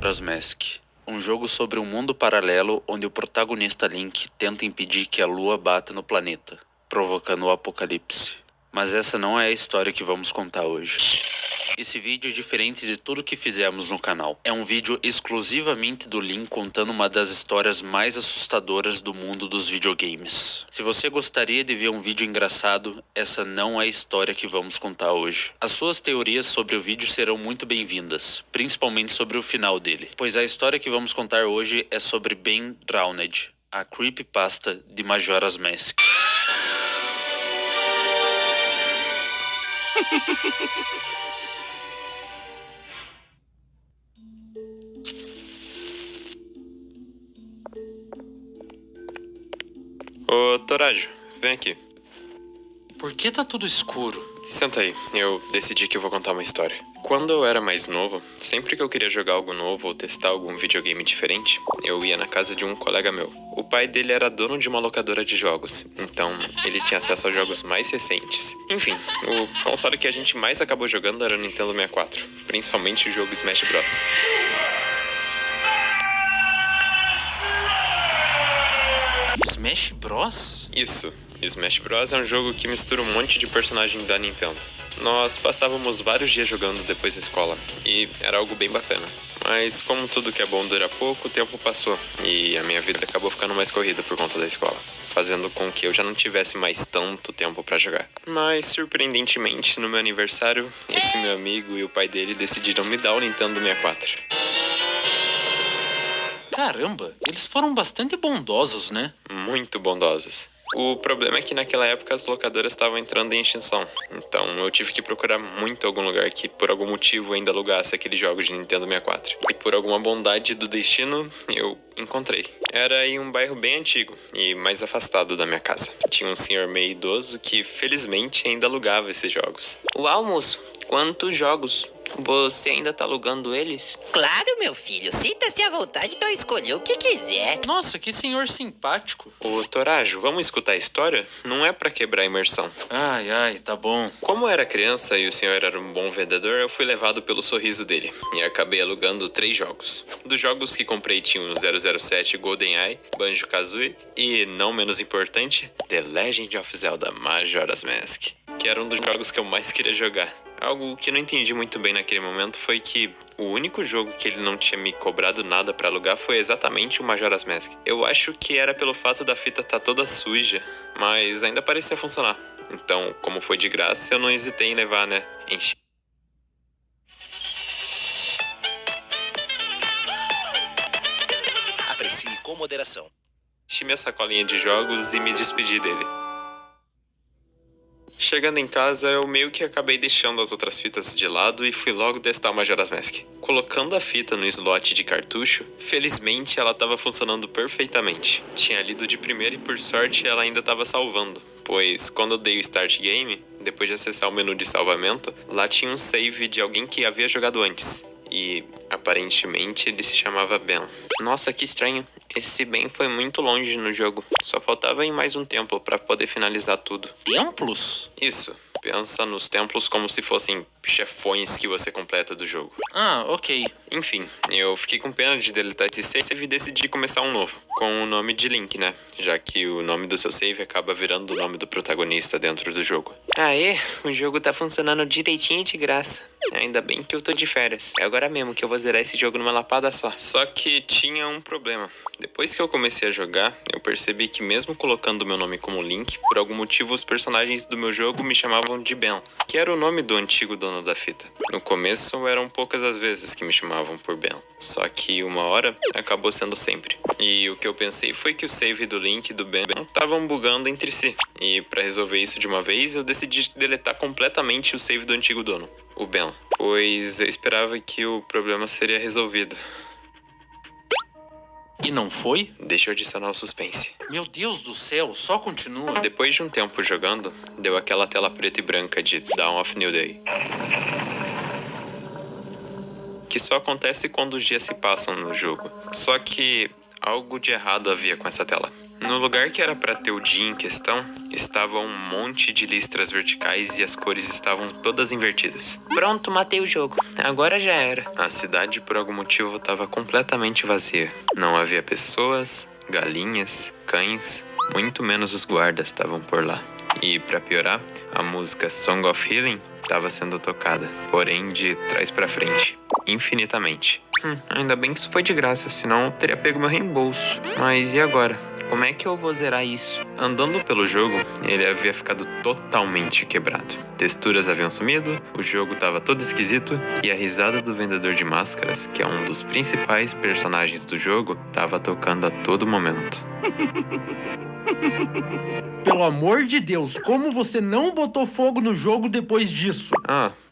Majora's Mask. Um jogo sobre um mundo paralelo onde o protagonista Link tenta impedir que a lua bata no planeta, provocando o apocalipse. Mas essa não é a história que vamos contar hoje. Esse vídeo é diferente de tudo que fizemos no canal. É um vídeo exclusivamente do Link contando uma das histórias mais assustadoras do mundo dos videogames. Se você gostaria de ver um vídeo engraçado, essa não é a história que vamos contar hoje. As suas teorias sobre o vídeo serão muito bem-vindas, principalmente sobre o final dele, pois a história que vamos contar hoje é sobre Ben Drowned, a creepypasta de Majora's Mask. Ô, Torajo, vem aqui. Por que tá tudo escuro? Senta aí, eu decidi que eu vou contar uma história. Quando eu era mais novo, sempre que eu queria jogar algo novo ou testar algum videogame diferente, eu ia na casa de um colega meu. O pai dele era dono de uma locadora de jogos, então ele tinha acesso aos jogos mais recentes. Enfim, o console que a gente mais acabou jogando era o Nintendo 64, principalmente o jogo Smash Bros. Smash Bros? Isso, Smash Bros é um jogo que mistura um monte de personagem da Nintendo. Nós passávamos vários dias jogando depois da escola, e era algo bem bacana. Mas como tudo que é bom dura pouco, o tempo passou, e a minha vida acabou ficando mais corrida por conta da escola, fazendo com que eu já não tivesse mais tanto tempo pra jogar. Mas, surpreendentemente, no meu aniversário, esse meu amigo e o pai dele decidiram me dar o Nintendo 64. Caramba, eles foram bastante bondosos, né? Muito bondosos. O problema é que naquela época as locadoras estavam entrando em extinção, então eu tive que procurar muito algum lugar que por algum motivo ainda alugasse aqueles jogos de Nintendo 64. E por alguma bondade do destino, eu encontrei. Era em um bairro bem antigo e mais afastado da minha casa. Tinha um senhor meio idoso que felizmente ainda alugava esses jogos. Uau, moço, quantos jogos! Você ainda tá alugando eles? Claro, meu filho. Sinta-se à vontade para escolher o que quiser. Nossa, que senhor simpático. Ô, Torajo, vamos escutar a história? Não é pra quebrar a imersão. Ai, tá bom. Como eu era criança e o senhor era um bom vendedor, eu fui levado pelo sorriso dele e acabei alugando 3 jogos. Dos jogos que comprei tinham 007 GoldenEye, Banjo-Kazooie e, não menos importante, The Legend of Zelda Majora's Mask, que era um dos jogos que eu mais queria jogar. Algo que não entendi muito bem naquele momento foi que o único jogo que ele não tinha me cobrado nada pra alugar foi exatamente o Majora's Mask. Eu acho que era pelo fato da fita estar toda suja, mas ainda parecia funcionar. Então, como foi de graça, eu não hesitei em levar, né? Aprecie com moderação. Enchi minha sacolinha de jogos e me despedi dele. Chegando em casa, eu meio que acabei deixando as outras fitas de lado e fui logo testar o Majora's Mask. Colocando a fita no slot de cartucho, felizmente ela estava funcionando perfeitamente. Tinha lido de primeira e por sorte ela ainda estava salvando, pois quando eu dei o Start Game, depois de acessar o menu de salvamento, lá tinha um save de alguém que havia jogado antes. E, aparentemente, ele se chamava Ben. Nossa, que estranho. Esse Ben foi muito longe no jogo. Só faltava ir mais um templo pra poder finalizar tudo. Templos? Isso, pensa nos templos como se fossem chefões que você completa do jogo. Ah, ok. Enfim, eu fiquei com pena de deletar esse save e decidi começar um novo, com o nome de Link, né? Já que o nome do seu save acaba virando o nome do protagonista dentro do jogo. Aê, o jogo tá funcionando direitinho e de graça. Ainda bem que eu tô de férias. É agora mesmo que eu vou zerar esse jogo numa lapada só. Só que tinha um problema. Depois que eu comecei a jogar, eu percebi que mesmo colocando meu nome como Link, por algum motivo os personagens do meu jogo me chamavam de Ben, que era o nome do antigo dono da fita. No começo eram poucas as vezes que me chamavam por Ben, só que uma hora acabou sendo sempre. E o que eu pensei foi que o save do Link e do Ben estavam bugando entre si. E para resolver isso de uma vez, eu decidi deletar completamente o save do antigo dono, o Ben, pois eu esperava que o problema seria resolvido. E não foi? Deixa eu adicionar o suspense. Meu Deus do céu, só continua. Depois de um tempo jogando, deu aquela tela preta e branca de Dawn of New Day, que só acontece quando os dias se passam no jogo. Só que algo de errado havia com essa tela. No lugar que era pra ter o dia em questão, estava um monte de listras verticais e as cores estavam todas invertidas. Pronto, matei o jogo. Agora já era. A cidade, por algum motivo, estava completamente vazia. Não havia pessoas, galinhas, cães, muito menos os guardas estavam por lá. E, pra piorar, a música Song of Healing estava sendo tocada, porém de trás pra frente, infinitamente. Ainda bem que isso foi de graça, senão eu teria pego meu reembolso. Mas e agora? Como é que eu vou zerar isso? Andando pelo jogo, ele havia ficado totalmente quebrado. Texturas haviam sumido, o jogo estava todo esquisito e a risada do vendedor de máscaras, que é um dos principais personagens do jogo, estava tocando a todo momento. Pelo amor de Deus, como você não botou fogo no jogo depois disso?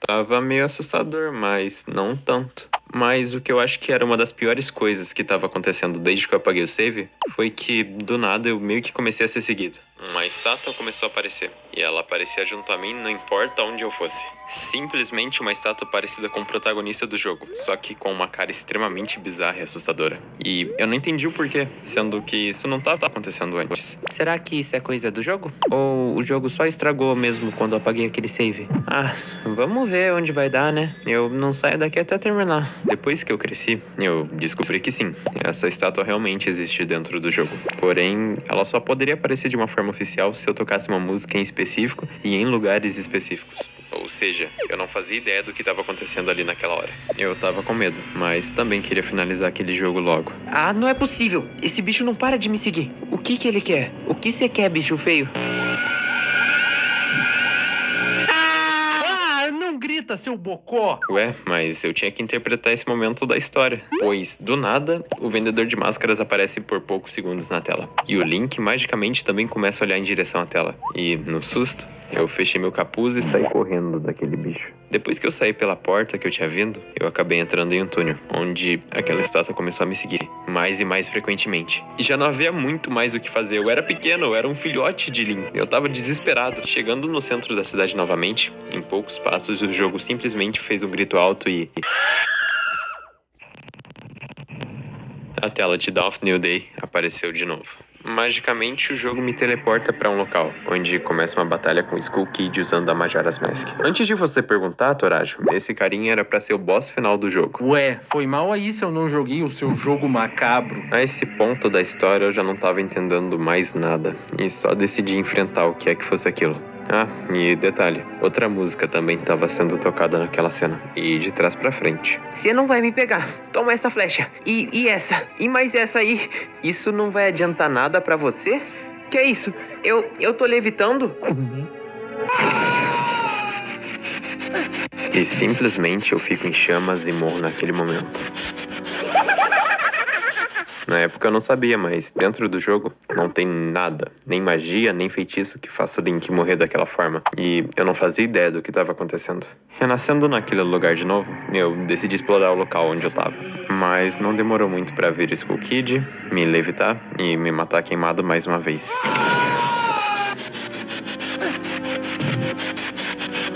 Tava meio assustador, mas não tanto. Mas o que eu acho que era uma das piores coisas que estava acontecendo desde que eu apaguei o save foi que, do nada, eu meio que comecei a ser seguido. Uma estátua começou a aparecer, e ela aparecia junto a mim não importa onde eu fosse. Simplesmente uma estátua parecida com o protagonista do jogo, só que com uma cara extremamente bizarra e assustadora. E eu não entendi o porquê, sendo que isso não estava acontecendo antes. Será que isso é coisa do jogo? Ou o jogo só estragou mesmo quando eu apaguei aquele save? Vamos ver onde vai dar, né? Eu não saio daqui até terminar. Depois que eu cresci, eu descobri que sim, essa estátua realmente existe dentro do jogo. Porém, ela só poderia aparecer de uma forma oficial se eu tocasse uma música em específico e em lugares específicos. Ou seja, eu não fazia ideia do que estava acontecendo ali naquela hora. Eu tava com medo, mas também queria finalizar aquele jogo logo. Não é possível. Esse bicho não para de me seguir. O que ele quer? O que você quer, bicho feio? Não grita, seu bocó! Ué, mas eu tinha que interpretar esse momento da história. Pois, do nada, o vendedor de máscaras aparece por poucos segundos na tela. E o Link, magicamente, também começa a olhar em direção à tela. E, no susto, eu fechei meu capuz e saí correndo daquele bicho. Depois que eu saí pela porta que eu tinha vindo, eu acabei entrando em um túnel, onde aquela estátua começou a me seguir, mais e mais frequentemente. E já não havia muito mais o que fazer. Eu era pequeno, eu era um filhote de Link. Eu tava desesperado. Chegando no centro da cidade novamente, em poucos passos, o jogo simplesmente fez um grito alto e... a tela de Dawn of New Day apareceu de novo. Magicamente, o jogo me teleporta para um local, onde começa uma batalha com Skull Kid usando a Majora's Mask. Antes de você perguntar, Torajo, esse carinha era para ser o boss final do jogo. Ué, foi mal aí se eu não joguei o seu jogo macabro. A esse ponto da história eu já não tava entendendo mais nada, e só decidi enfrentar o que é que fosse aquilo. E detalhe, outra música também estava sendo tocada naquela cena, e de trás pra frente. Você não vai me pegar. Toma essa flecha. E essa. E mais essa aí. Isso não vai adiantar nada pra você? Que é isso? Eu tô levitando? E simplesmente eu fico em chamas e morro naquele momento. Na época eu não sabia, mas dentro do jogo não tem nada, nem magia, nem feitiço que faça o Link morrer daquela forma. E eu não fazia ideia do que estava acontecendo. Renascendo naquele lugar de novo, eu decidi explorar o local onde eu tava. Mas não demorou muito para ver Skull Kid, me levitar e me matar queimado mais uma vez.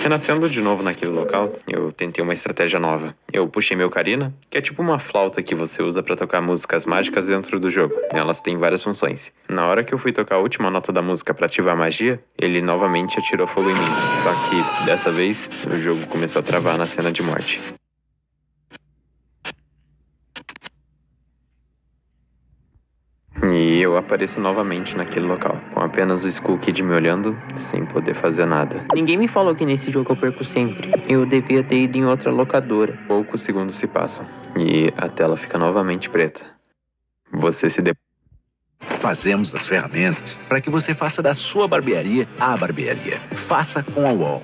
Renascendo de novo naquele local, eu tentei uma estratégia nova. Eu puxei meu Ocarina, que é tipo uma flauta que você usa pra tocar músicas mágicas dentro do jogo. Elas têm várias funções. Na hora que eu fui tocar a última nota da música pra ativar a magia, ele novamente atirou fogo em mim. Só que, dessa vez, o jogo começou a travar na cena de morte. E eu apareço novamente naquele local, com apenas o Skull Kid me olhando, sem poder fazer nada. Ninguém me falou que nesse jogo eu perco sempre. Eu devia ter ido em outra locadora. Poucos segundos se passam, e a tela fica novamente preta. Você se Fazemos as ferramentas para que você faça da sua barbearia a barbearia. Faça com a UOL.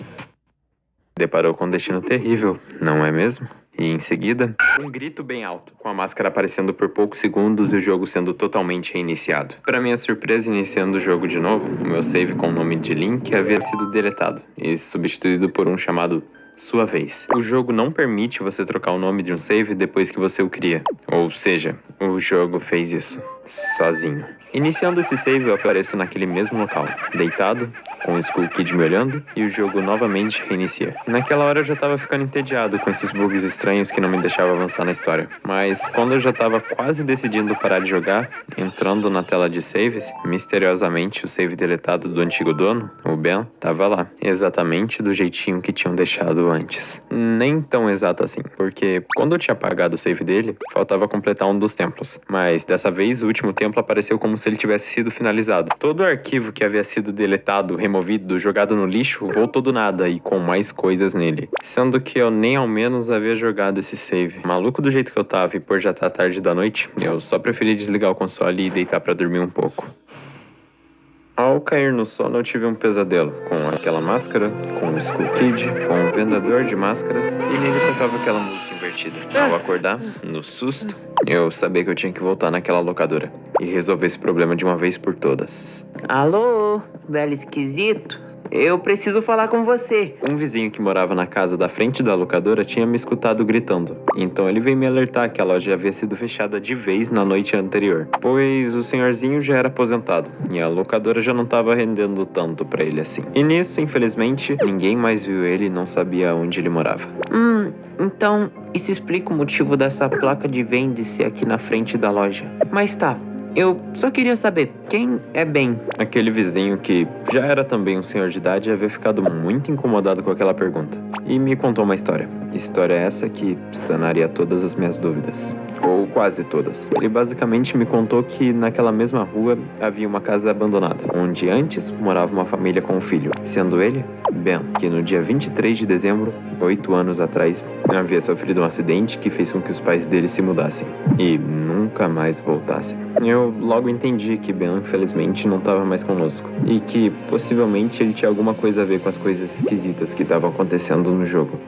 deparou com um destino terrível, não é mesmo? E em seguida, um grito bem alto, com a máscara aparecendo por poucos segundos e o jogo sendo totalmente reiniciado. Para minha surpresa, iniciando o jogo de novo, o meu save com o nome de Link havia sido deletado e substituído por um chamado Sua Vez. O jogo não permite você trocar o nome de um save depois que você o cria. Ou seja, o jogo fez isso. sozinho. Iniciando esse save, eu apareço naquele mesmo local, deitado, com o Skull Kid me olhando, e o jogo novamente reinicia. Naquela hora eu já tava ficando entediado com esses bugs estranhos que não me deixavam avançar na história. Mas quando eu já tava quase decidindo parar de jogar, entrando na tela de saves, misteriosamente o save deletado do antigo dono, o Ben, tava lá, exatamente do jeitinho que tinham deixado antes. Nem tão exato assim, porque quando eu tinha apagado o save dele, faltava completar um dos templos. Mas dessa vez o último templo apareceu como se ele tivesse sido finalizado. Todo o arquivo que havia sido deletado, removido, jogado no lixo, voltou do nada e com mais coisas nele. Sendo que eu nem ao menos havia jogado esse save. Maluco do jeito que eu tava e por já estar tarde da noite, eu só preferi desligar o console e deitar pra dormir um pouco. Ao cair no sono, eu tive um pesadelo, com aquela máscara, com o Skull Kid, com o vendedor de máscaras, e nele tocava aquela música invertida. Ao acordar, no susto, eu sabia que eu tinha que voltar naquela locadora e resolver esse problema de uma vez por todas. Alô, velho esquisito? Eu preciso falar com você. Um vizinho que morava na casa da frente da locadora tinha me escutado gritando. Então ele veio me alertar que a loja havia sido fechada de vez na noite anterior, pois o senhorzinho já era aposentado e a locadora já não estava rendendo tanto pra ele assim. E nisso, infelizmente, ninguém mais viu ele e não sabia onde ele morava. Então isso explica o motivo dessa placa de vende-se aqui na frente da loja. Mas tá, eu só queria saber, quem é Ben? Aquele vizinho que já era também um senhor de idade havia ficado muito incomodado com aquela pergunta. E me contou uma história. História essa que sanaria todas as minhas dúvidas. Ou quase todas. Ele basicamente me contou que naquela mesma rua havia uma casa abandonada, onde antes morava uma família com um filho, sendo ele, Ben, que no dia 23 de dezembro, 8 anos atrás, havia sofrido um acidente que fez com que os pais dele se mudassem e nunca mais voltassem. Eu logo entendi que Ben, infelizmente, não estava mais conosco e que possivelmente ele tinha alguma coisa a ver com as coisas esquisitas que estavam acontecendo no jogo.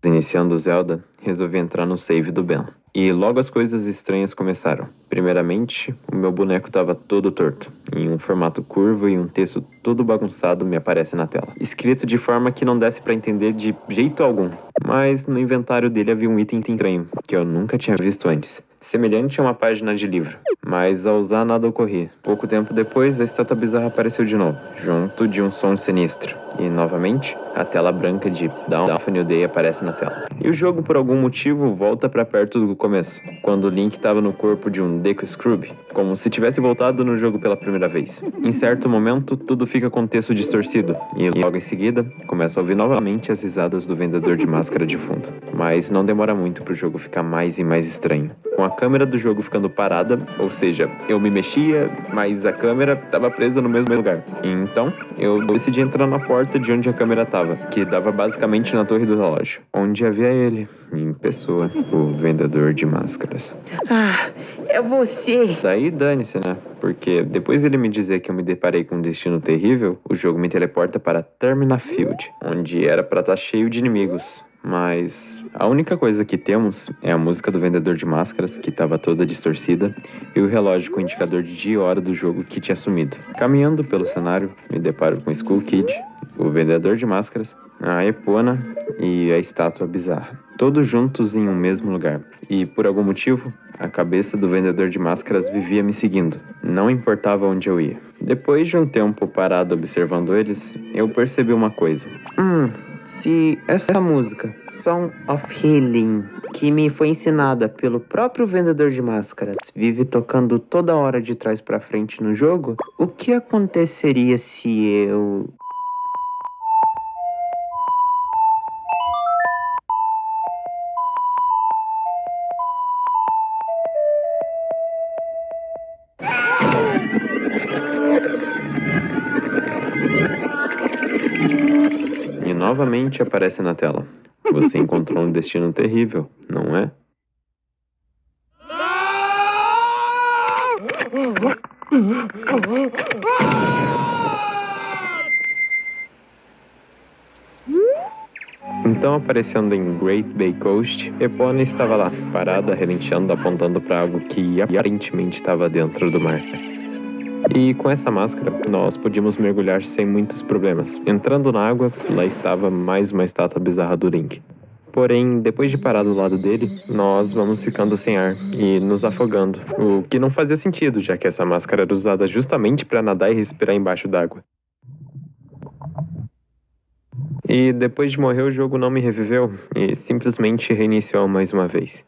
Iniciando o Zelda, resolvi entrar no save do Ben. E logo as coisas estranhas começaram. Primeiramente, o meu boneco estava todo torto, em um formato curvo e um texto todo bagunçado me aparece na tela. Escrito de forma que não desse para entender de jeito algum. Mas no inventário dele havia um item estranho, que eu nunca tinha visto antes. Semelhante a uma página de livro. Mas ao usar nada ocorria. Pouco tempo depois, a estátua bizarra apareceu de novo, junto de um som sinistro. E novamente, a tela branca de Down of a New Day aparece na tela. E o jogo, por algum motivo, volta pra perto do começo, quando o Link estava no corpo de um Deku Scrub, como se tivesse voltado no jogo pela primeira vez. Em certo momento, tudo fica com o texto distorcido, e logo em seguida, começa a ouvir novamente as risadas do vendedor de máscara de fundo. Mas não demora muito pro jogo ficar mais e mais estranho. Com a câmera do jogo ficando parada, ou seja, eu me mexia, mas a câmera estava presa no mesmo lugar. Então, eu decidi entrar na porta de onde a câmera estava, que dava basicamente na torre do relógio, onde havia ele, em pessoa, o vendedor de máscaras. É você! Daí dane-se, né? Porque depois dele me dizer que eu me deparei com um destino terrível, o jogo me teleporta para Termina Field, onde era para estar cheio de inimigos. Mas a única coisa que temos é a música do vendedor de máscaras, que estava toda distorcida, e o relógio com o indicador de dia e hora do jogo que tinha sumido. Caminhando pelo cenário, me deparo com o Skull Kid, o vendedor de máscaras, a Epona e a estátua bizarra. Todos juntos em um mesmo lugar. E por algum motivo, a cabeça do vendedor de máscaras vivia me seguindo. Não importava onde eu ia. Depois de um tempo parado observando eles, eu percebi uma coisa. Se essa música, Song of Healing, que me foi ensinada pelo próprio vendedor de máscaras, vive tocando toda hora de trás pra frente no jogo, o que aconteceria se eu... E novamente aparece na tela. Você encontrou um destino terrível, não é? Então, aparecendo em Great Bay Coast, Epona estava lá, parada, relinchando, apontando para algo que aparentemente estava dentro do mar. E com essa máscara, nós podíamos mergulhar sem muitos problemas. Entrando na água, lá estava mais uma estátua bizarra do Link. Porém, depois de parar do lado dele, nós vamos ficando sem ar e nos afogando. O que não fazia sentido, já que essa máscara era usada justamente para nadar e respirar embaixo d'água. E depois de morrer, o jogo não me reviveu e simplesmente reiniciou mais uma vez.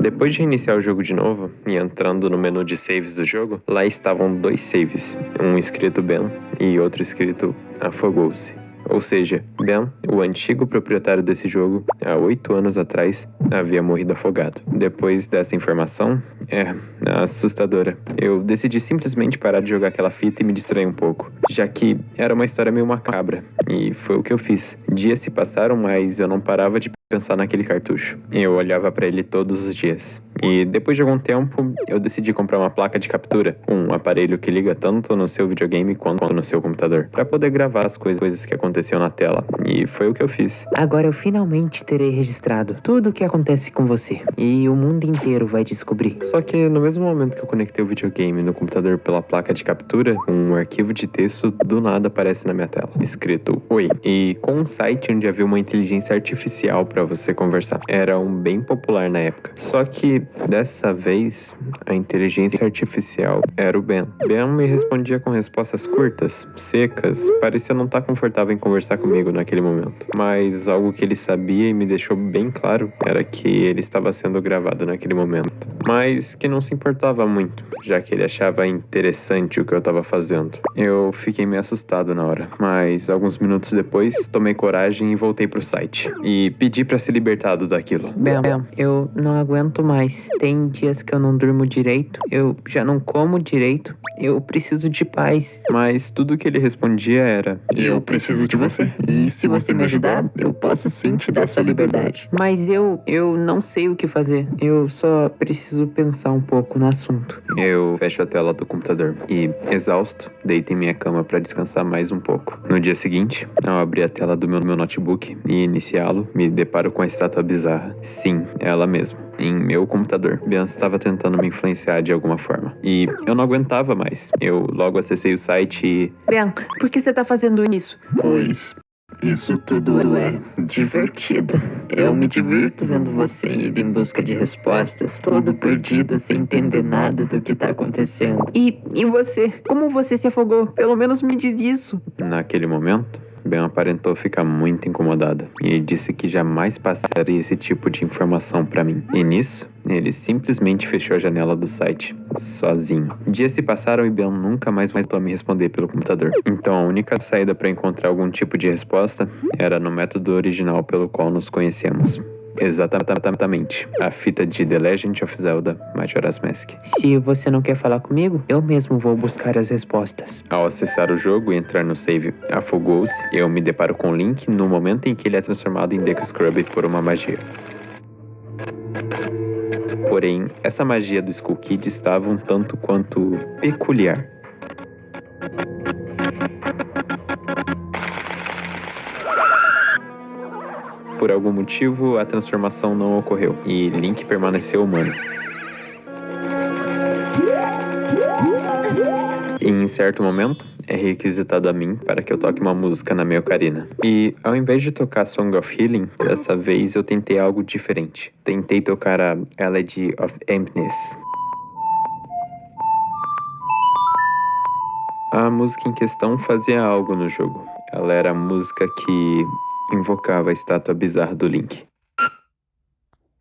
Depois de reiniciar o jogo de novo e entrando no menu de saves do jogo, lá estavam 2 saves, um escrito Ben e outro escrito Afogou-se. Ou seja, Ben, o antigo proprietário desse jogo, há 8 anos atrás, havia morrido afogado. Depois dessa informação, assustadora. Eu decidi simplesmente parar de jogar aquela fita e me distrair um pouco, já que era uma história meio macabra, e foi o que eu fiz. Dias se passaram, mas eu não parava de pensar naquele cartucho. Eu olhava para ele todos os dias. E depois de algum tempo, eu decidi comprar uma placa de captura, um aparelho que liga tanto no seu videogame quanto no seu computador, para poder gravar as coisas que aconteciam na tela. E foi o que eu fiz. Agora eu finalmente terei registrado tudo o que acontece com você. E o mundo inteiro vai descobrir. Só que no mesmo momento que eu conectei o videogame no computador pela placa de captura, um arquivo de texto do nada aparece na minha tela, escrito Oi, e com um site onde havia uma inteligência artificial para você conversar. Era um bem popular na época. Só que dessa vez, a inteligência artificial era o Ben. Ben me respondia com respostas curtas, secas, parecia não estar confortável em conversar comigo naquele momento. Mas algo que ele sabia e me deixou bem claro era que ele estava sendo gravado naquele momento. Mas que não se importava muito, já que ele achava interessante o que eu estava fazendo. Eu fiquei meio assustado na hora, mas alguns minutos depois, tomei coragem e voltei pro site. E pedi para ser libertado daquilo. Ben, eu não aguento mais. Tem dias que eu não durmo direito, eu já não como direito, eu preciso de paz. Mas tudo que ele respondia era: Eu preciso de você. E se você me ajudar, eu posso sim te dar sua liberdade. Mas eu não sei o que fazer. Eu só preciso pensar um pouco no assunto. Eu fecho a tela do computador e, exausto, deito em minha cama para descansar mais um pouco. No dia seguinte, ao abrir a tela do meu notebook e iniciá-lo, me deparo com a estátua bizarra. Sim, ela mesma. Em meu computador. Ben estava tentando me influenciar de alguma forma. E eu não aguentava mais. Eu logo acessei o site e... Ben, por que você tá fazendo isso? Pois isso tudo é divertido. Eu me divirto vendo você ir em busca de respostas, todo perdido, sem entender nada do que tá acontecendo. E você? Como você se afogou? Pelo menos me diz isso. Naquele momento, Ben aparentou ficar muito incomodado e disse que jamais passaria esse tipo de informação para mim. E nisso, ele simplesmente fechou a janela do site, sozinho. Dias se passaram e Ben nunca mais voltou a me responder pelo computador. Então a única saída para encontrar algum tipo de resposta era no método original pelo qual nos conhecemos. Exatamente. A fita de The Legend of Zelda Majora's Mask. Se você não quer falar comigo, eu mesmo vou buscar as respostas. Ao acessar o jogo e entrar no save Afogou-se, eu me deparo com o Link no momento em que ele é transformado em Deku Scrubby por uma magia. Porém, essa magia do Skull Kid estava um tanto quanto peculiar. Por algum motivo, a transformação não ocorreu e Link permaneceu humano. E em certo momento, é requisitado a mim para que eu toque uma música na minha ocarina. E ao invés de tocar Song of Healing, dessa vez eu tentei algo diferente. Tentei tocar a Elegy of Emptiness. A música em questão fazia algo no jogo. Ela era a música que invocava a estátua bizarra do Link.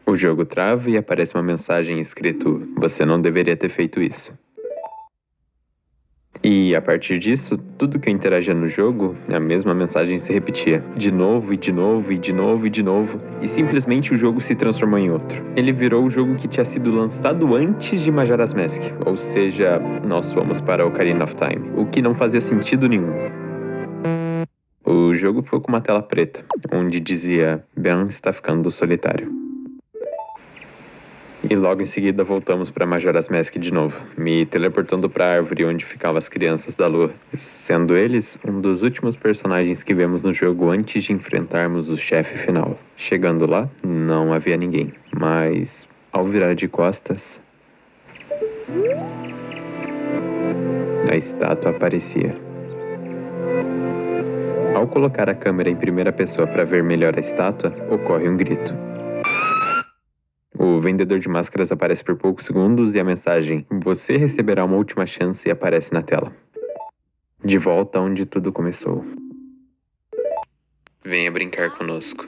O jogo trava e aparece uma mensagem escrito: "Você não deveria ter feito isso". E a partir disso, tudo que eu interagia no jogo, a mesma mensagem se repetia. De novo, e de novo, e de novo, e de novo. E simplesmente o jogo se transformou em outro. Ele virou o jogo que tinha sido lançado antes de Majora's Mask. Ou seja, nós fomos para Ocarina of Time. O que não fazia sentido nenhum. O jogo foi com uma tela preta, onde dizia: Ben está ficando solitário. E logo em seguida voltamos para Majora's Mask de novo, me teleportando para a árvore onde ficavam as crianças da lua, sendo eles um dos últimos personagens que vemos no jogo antes de enfrentarmos o chefe final. Chegando lá, não havia ninguém, mas ao virar de costas, a estátua aparecia. Ao colocar a câmera em primeira pessoa para ver melhor a estátua, ocorre um grito. O vendedor de máscaras aparece por poucos segundos e a mensagem "Você receberá uma última chance" aparece na tela. De volta onde tudo começou. Venha brincar conosco.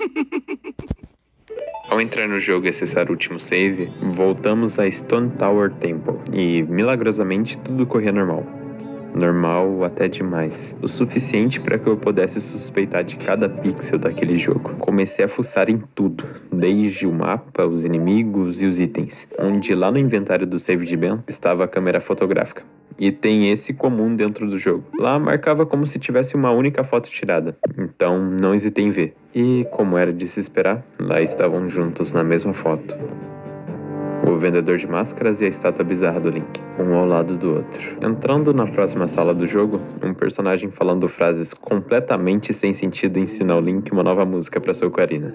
Ao entrar no jogo e acessar o último save, voltamos a Stone Tower Temple e, milagrosamente, tudo corria normal. Normal até demais. O suficiente para que eu pudesse suspeitar de cada pixel daquele jogo. Comecei a fuçar em tudo, desde o mapa, os inimigos e os itens, onde lá no inventário do save de Ben estava a câmera fotográfica. E tem esse comum dentro do jogo. Lá marcava como se tivesse uma única foto tirada, então não hesitei em ver. E, como era de se esperar, lá estavam juntos na mesma foto. O vendedor de máscaras e a estátua bizarra do Link, um ao lado do outro. Entrando na próxima sala do jogo, um personagem falando frases completamente sem sentido ensina ao Link uma nova música para sua ocarina.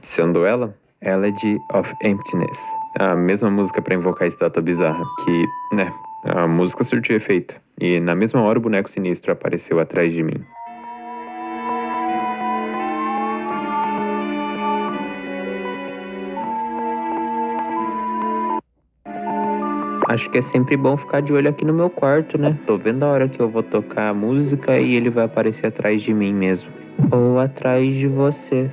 Sendo ela, Elegy of Emptiness. A mesma música para invocar a estátua bizarra, que, a música surtiu efeito. E na mesma hora o boneco sinistro apareceu atrás de mim. Acho que é sempre bom ficar de olho aqui no meu quarto, né? Tô vendo a hora que eu vou tocar a música e ele vai aparecer atrás de mim mesmo. Ou atrás de você.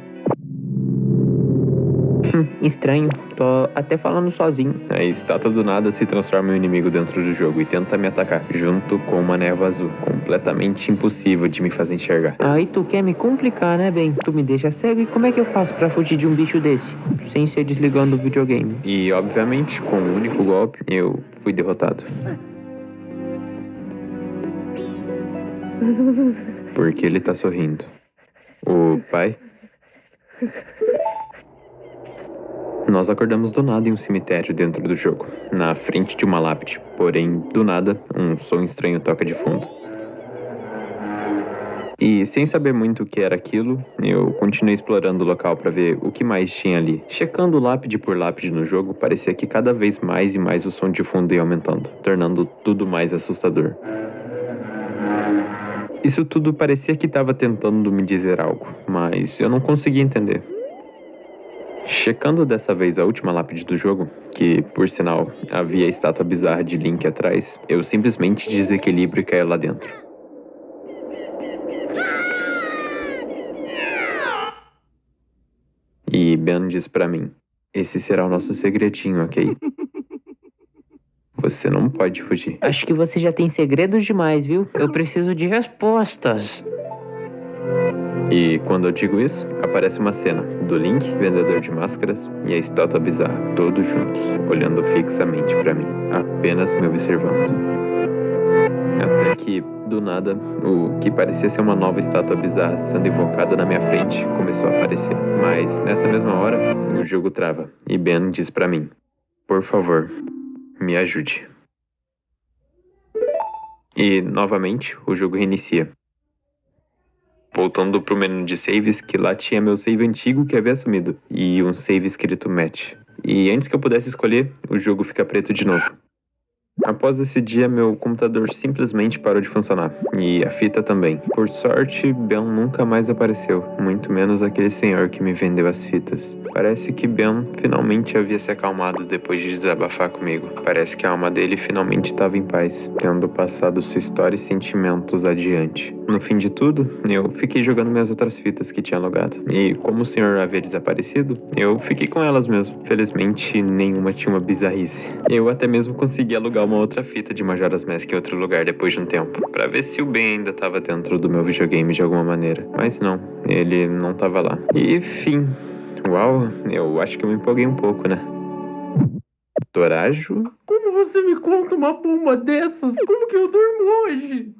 Estranho. Tô até falando sozinho. A estátua do nada se transforma em um inimigo dentro do jogo e tenta me atacar, junto com uma névoa azul, completamente impossível de me fazer enxergar. Aí tu quer me complicar, né, Ben? Tu me deixa cego e como é que eu faço pra fugir de um bicho desse? Sem ser desligando o videogame. E, obviamente, com um único golpe, eu fui derrotado. Porque ele tá sorrindo. O pai... Nós acordamos do nada em um cemitério dentro do jogo, na frente de uma lápide. Porém, do nada, um som estranho toca de fundo. E sem saber muito o que era aquilo, eu continuei explorando o local para ver o que mais tinha ali. Checando lápide por lápide no jogo, parecia que cada vez mais e mais o som de fundo ia aumentando, tornando tudo mais assustador. Isso tudo parecia que estava tentando me dizer algo, mas eu não conseguia entender. Checando dessa vez a última lápide do jogo, que, por sinal, havia a estátua bizarra de Link atrás, eu simplesmente desequilibro e caio lá dentro. E Ben diz pra mim, esse será o nosso segredinho, ok? Você não pode fugir. Acho que você já tem segredos demais, viu? Eu preciso de respostas. E quando eu digo isso, aparece uma cena do Link, vendedor de máscaras, e a estátua bizarra, todos juntos, olhando fixamente pra mim, apenas me observando. Até que, do nada, o que parecia ser uma nova estátua bizarra sendo invocada na minha frente começou a aparecer. Mas, nessa mesma hora, o jogo trava, e Ben diz pra mim, por favor, me ajude. E, novamente, o jogo reinicia. Voltando pro menu de saves, que lá tinha meu save antigo que havia sumido, e um save escrito match. E antes que eu pudesse escolher, o jogo fica preto de novo. Após esse dia, meu computador simplesmente parou de funcionar, e a fita também. Por sorte, Ben nunca mais apareceu, muito menos aquele senhor que me vendeu as fitas. Parece que Ben finalmente havia se acalmado depois de desabafar comigo. Parece que a alma dele finalmente estava em paz, tendo passado sua história e sentimentos adiante. No fim de tudo, eu fiquei jogando minhas outras fitas que tinha logado. E como o senhor havia desaparecido, eu fiquei com elas mesmo. Felizmente, nenhuma tinha uma bizarrice. Eu até mesmo consegui alugar uma outra fita de Majora's Mask em outro lugar depois de um tempo, pra ver se o Ben ainda estava dentro do meu videogame de alguma maneira. Mas não, ele não estava lá. E fim. Uau, eu acho que eu me empolguei um pouco, né? Torajo? Como você me conta uma bomba dessas? Como que eu durmo hoje?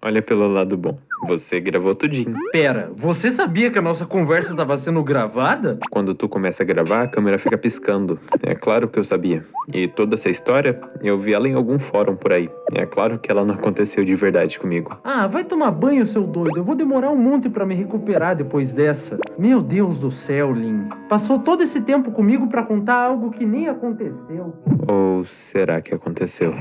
Olha pelo lado bom. Você gravou tudinho. Pera, você sabia que a nossa conversa estava sendo gravada? Quando tu começa a gravar, a câmera fica piscando. É claro que eu sabia. E toda essa história, eu vi ela em algum fórum por aí. É claro que ela não aconteceu de verdade comigo. Ah, vai tomar banho, seu doido. Eu vou demorar um monte pra me recuperar depois dessa. Meu Deus do céu, Lin. Passou todo esse tempo comigo pra contar algo que nem aconteceu. Ou será que aconteceu?